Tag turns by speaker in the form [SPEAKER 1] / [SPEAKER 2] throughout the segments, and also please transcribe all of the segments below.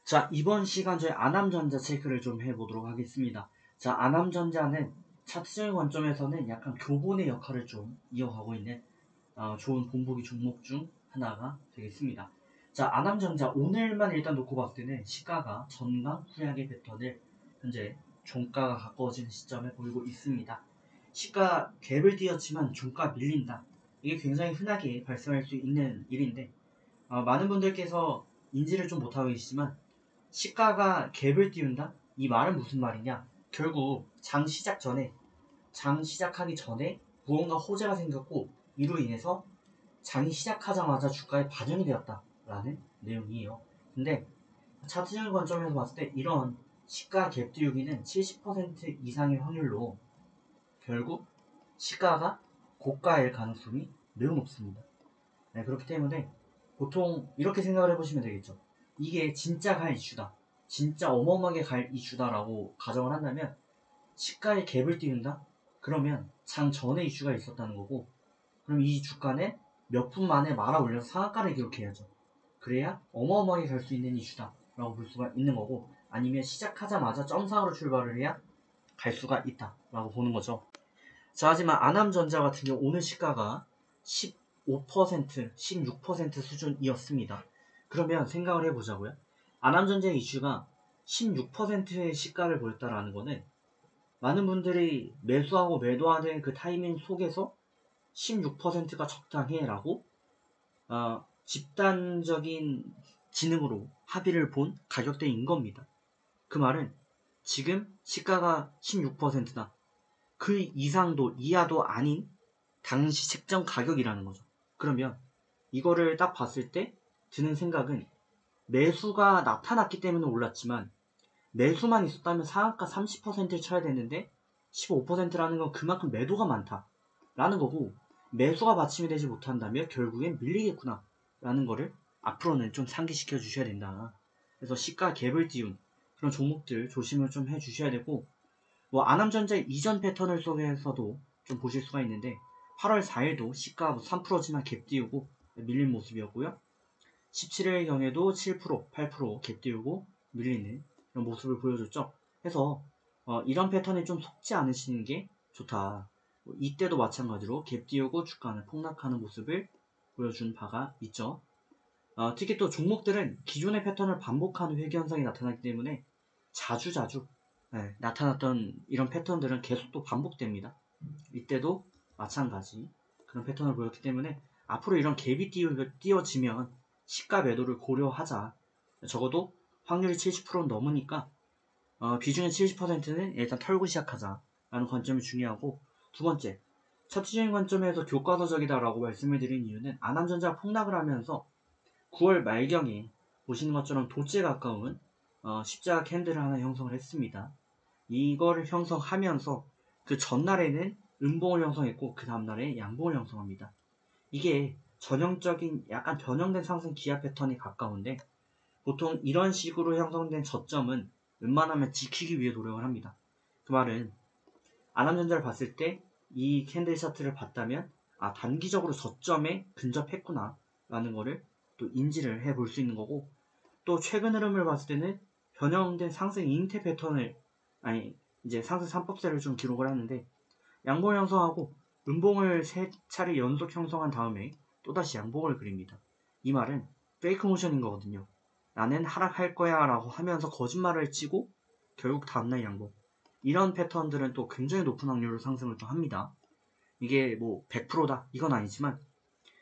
[SPEAKER 1] 자, 이번 시간 저희 아남전자 체크를 좀 해보도록 하겠습니다. 자, 아남전자는 차트적인 관점에서는 약간 교본의 역할을 좀 이어가고 있는 좋은 본보기 종목 중 하나가 되겠습니다. 자, 아남전자 오늘만 일단 놓고 봤을 때는 시가가 전강 후약의 패턴을 현재 종가가 가까워지는 시점에 보이고 있습니다. 시가 갭을 띄었지만 종가 밀린다. 이게 굉장히 흔하게 발생할 수 있는 일인데 많은 분들께서 인지를 좀 못하고 계시지만 시가가 갭을 띄운다? 이 말은 무슨 말이냐? 결국 장 시작하기 전에 무언가 호재가 생겼고 이로 인해서 장이 시작하자마자 주가에 반영이 되었다라는 내용이에요. 근데 차트적인 관점에서 봤을 때 이런 시가 갭 띄우기는 70% 이상의 확률로 결국 시가가 고가일 가능성이 매우 높습니다. 네, 그렇기 때문에 보통 이렇게 생각을 해보시면 되겠죠. 이게 진짜 갈 이슈다. 진짜 어마어마하게 갈 이슈다라고 가정을 한다면 시가에 갭을 띄운다? 그러면 장 전에 이슈가 있었다는 거고 그럼 이 주가는 몇 분 만에 말아 올려서 상한가를 기록해야죠. 그래야 어마어마하게 갈 수 있는 이슈다 라고 볼 수가 있는 거고 아니면 시작하자마자 점상으로 출발을 해야 갈 수가 있다 라고 보는 거죠. 자, 하지만 아남전자 같은 경우 오늘 시가가 15%, 16% 수준이었습니다. 그러면 생각을 해보자고요. 아남전자의 이슈가 16%의 시가를 보였다라는 거는 많은 분들이 매수하고 매도하는 그 타이밍 속에서 16%가 적당해라고 집단적인 지능으로 합의를 본 가격대인 겁니다. 그 말은 지금 시가가 16%다. 그 이상도 이하도 아닌 당시 책정 가격이라는 거죠. 그러면 이거를 딱 봤을 때 드는 생각은 매수가 나타났기 때문에 올랐지만 매수만 있었다면 상한가 30%를 쳐야 되는데 15%라는 건 그만큼 매도가 많다 라는 거고 매수가 받침이 되지 못한다면 결국엔 밀리겠구나 라는 거를 앞으로는 좀 상기시켜 주셔야 된다. 그래서 시가 갭을 띄운 그런 종목들 조심을 좀 해 주셔야 되고 아남전자의 이전 패턴을 속에서도 좀 보실 수가 있는데 8월 4일도 시가 3%지만 갭 띄우고 밀린 모습이었고요. 17일 경에도 7%, 8% 갭 띄우고 밀리는 그런 모습을 보여줬죠. 그래서 이런 패턴에 좀 속지 않으시는 게 좋다. 이때도 마찬가지로 갭 띄우고 주가는 폭락하는 모습을 보여준 바가 있죠. 특히 또 종목들은 기존의 패턴을 반복하는 회귀 현상이 나타나기 때문에 자주 나타났던 이런 패턴들은 계속 또 반복됩니다. 이때도 마찬가지 그런 패턴을 보였기 때문에 앞으로 이런 갭이 띄워지면 시가 매도를 고려하자. 적어도 확률이 70%는 넘으니까 비중의 70%는 일단 털고 시작하자 라는 관점이 중요하고 두 번째, 차트적인 관점에서 교과서적이다라고 말씀을 드린 이유는 아남전자가 폭락을 하면서 9월 말경에 보시는 것처럼 도지에 가까운 십자가 캔들을 하나 형성을 했습니다. 이거를 형성하면서 그 전날에는 음봉을 형성했고 그 다음날에 양봉을 형성합니다. 이게 전형적인 약간 변형된 상승 기압 패턴이 가까운데 보통 이런 식으로 형성된 저점은 웬만하면 지키기 위해 노력을 합니다. 그 말은 아남전자를 봤을 때 이 캔들 차트를 봤다면 단기적으로 저점에 근접했구나 라는 거를 또 인지를 해볼 수 있는 거고 또 최근 흐름을 봤을 때는 변형된 상승 잉태 패턴을 이제 상승 3법세를 좀 기록을 하는데 양봉을 형성하고 음봉을 3차례 연속 형성한 다음에 또다시 양봉을 그립니다. 이 말은 페이크 모션인 거거든요. 나는 하락할 거야 라고 하면서 거짓말을 치고 결국 다음날 양봉. 이런 패턴들은 또 굉장히 높은 확률로 상승을 또 합니다. 이게 100%다 이건 아니지만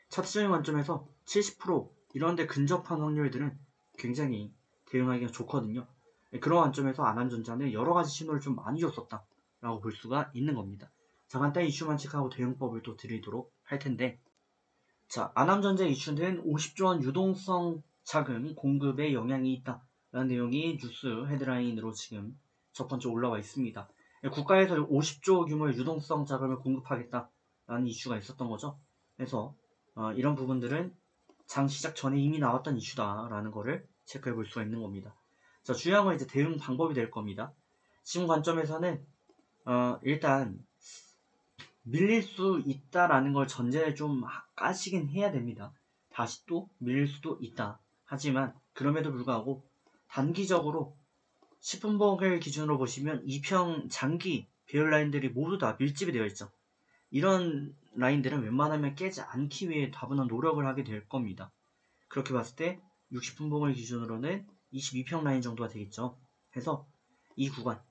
[SPEAKER 1] 차트적인 관점에서 70% 이런데 근접한 확률들은 굉장히 대응하기가 좋거든요. 그런 관점에서 아남전자는 여러가지 신호를 좀 많이 줬었다 라고 볼 수가 있는 겁니다. 자, 간단히 이슈만 체크하고 대응법을 또 드리도록 할 텐데 자, 아남전자 이슈는 50조 원 유동성 자금 공급에 영향이 있다 라는 내용이 뉴스 헤드라인으로 지금 첫 번째 올라와 있습니다. 국가에서 50조 규모의 유동성 자금을 공급하겠다 라는 이슈가 있었던 거죠. 그래서 이런 부분들은 장 시작 전에 이미 나왔던 이슈다라는 거를 체크해 볼 수가 있는 겁니다. 자, 중요한 건 이제 대응 방법이 될 겁니다. 지금 관점에서는 일단 밀릴 수 있다라는 걸 전제를 좀 까시긴 해야 됩니다. 다시 또 밀릴 수도 있다. 하지만 그럼에도 불구하고 단기적으로 10분봉을 기준으로 보시면 2평 장기 배열 라인들이 모두 다 밀집이 되어 있죠. 이런 라인들은 웬만하면 깨지 않기 위해 다분한 노력을 하게 될 겁니다. 그렇게 봤을 때 60분봉을 기준으로는 22평 라인 정도가 되겠죠. 해서 이 구간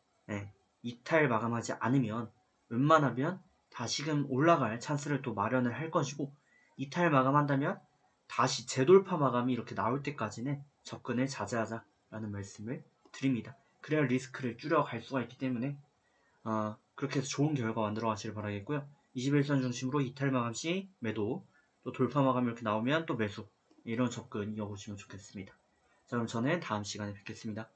[SPEAKER 1] 이탈 마감하지 않으면 웬만하면 다시금 올라갈 찬스를 또 마련을 할 것이고, 이탈 마감한다면 다시 재돌파 마감이 이렇게 나올 때까지는 접근을 자제하자라는 말씀을 드립니다. 그래야 리스크를 줄여갈 수가 있기 때문에 그렇게 해서 좋은 결과 만들어 가시길 바라겠고요. 21선 중심으로 이탈 마감 시 매도, 또 돌파 마감이 이렇게 나오면 또 매수, 이런 접근 이어보시면 좋겠습니다. 자, 그럼 저는 다음 시간에 뵙겠습니다.